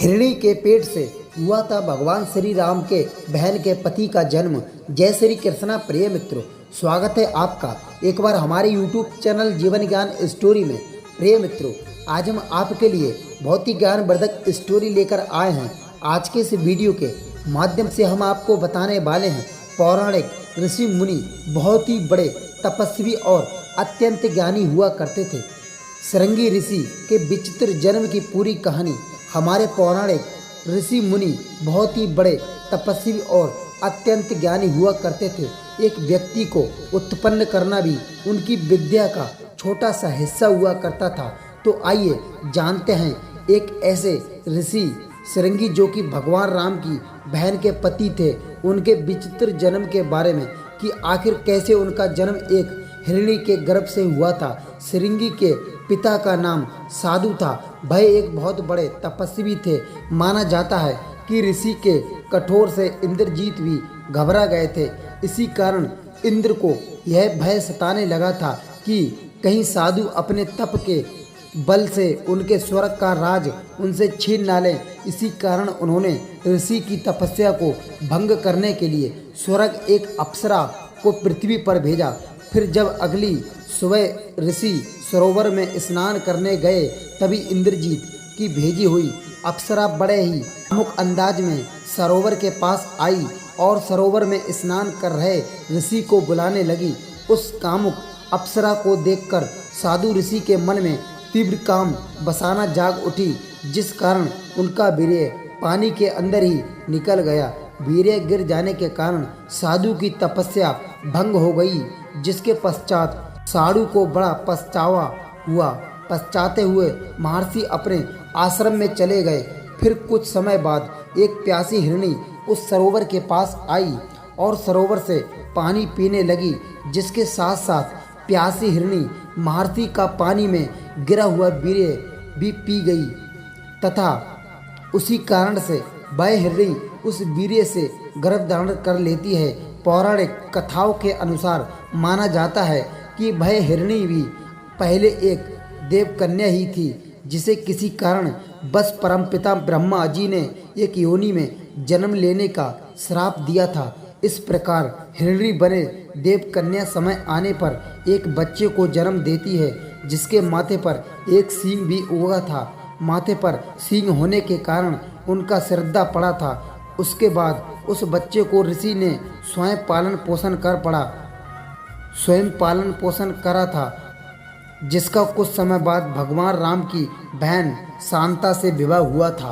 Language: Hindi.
हिरणी के पेट से हुआ था भगवान श्री राम के बहन के पति का जन्म। जय श्री कृष्णा प्रिय मित्रों, स्वागत है आपका एक बार हमारे YouTube चैनल जीवन ज्ञान स्टोरी में। प्रिय मित्रों, आज हम आपके लिए बहुत ही ज्ञानवर्धक स्टोरी लेकर आए हैं। आज के इस वीडियो के माध्यम से हम आपको बताने वाले हैं पौराणिक ऋषि मुनि बहुत ही बड़े तपस्वी और अत्यंत ज्ञानी हुआ करते थे। शृंगी ऋषि के विचित्र जन्म की पूरी कहानी। हमारे पौराणिक ऋषि मुनि बहुत ही बड़े तपस्वी और अत्यंत ज्ञानी हुआ करते थे। एक व्यक्ति को उत्पन्न करना भी उनकी विद्या का छोटा सा हिस्सा हुआ करता था। तो आइए जानते हैं एक ऐसे ऋषि शृंगी जो कि भगवान राम की बहन के पति थे, उनके विचित्र जन्म के बारे में कि आखिर कैसे उनका जन्म एक हिरणी के गर्भ से हुआ था। शृंगी के पिता का नाम साधु था। वह एक बहुत बड़े तपस्वी थे। माना जाता है कि ऋषि के कठोर से इंद्रजीत भी घबरा गए थे। इसी कारण इंद्र को यह भय सताने लगा था कि कहीं साधु अपने तप के बल से उनके स्वर्ग का राज उनसे छीन ना लें। इसी कारण उन्होंने ऋषि की तपस्या को भंग करने के लिए स्वर्ग एक अप्सरा को पृथ्वी पर भेजा। फिर जब अगली सुबह ऋषि सरोवर में स्नान करने गए, तभी इंद्रजीत की भेजी हुई अप्सरा बड़े ही प्रमुख अंदाज में सरोवर के पास आई और सरोवर में स्नान कर रहे ऋषि को बुलाने लगी। उस कामुक अप्सरा को देखकर साधु ऋषि के मन में तीव्र काम बसाना जाग उठी, जिस कारण उनका वीर्य पानी के अंदर ही निकल गया। वीर्य गिर जाने के कारण साधु की तपस्या भंग हो गई, जिसके पश्चात साधु को बड़ा पछतावा हुआ। पछताते हुए महर्षि अपने आश्रम में चले गए। फिर कुछ समय बाद एक प्यासी हिरणी उस सरोवर के पास आई और सरोवर से पानी पीने लगी, जिसके साथ साथ प्यासी हिरणी महर्षि का पानी में गिरा हुआ वीर्य भी पी गई तथा उसी कारण से वह हिरणी उस वीर्य से गर्भ धारण कर लेती है। पौराणिक कथाओं के अनुसार माना जाता है कि वह हिरणी भी पहले एक देवकन्या ही थी, जिसे किसी कारण बस परमपिता ब्रह्मा जी ने एक योनि में जन्म लेने का श्राप दिया था। इस प्रकार हिरणी बने देवकन्या समय आने पर एक बच्चे को जन्म देती है, जिसके माथे पर एक सींग भी उगा था। माथे पर सींग होने के कारण उनका श्रद्धा पड़ा था। उसके बाद उस बच्चे को ऋषि ने स्वयं पालन पोषण करा था, जिसका कुछ समय बाद भगवान राम की बहन शांता से विवाह हुआ था।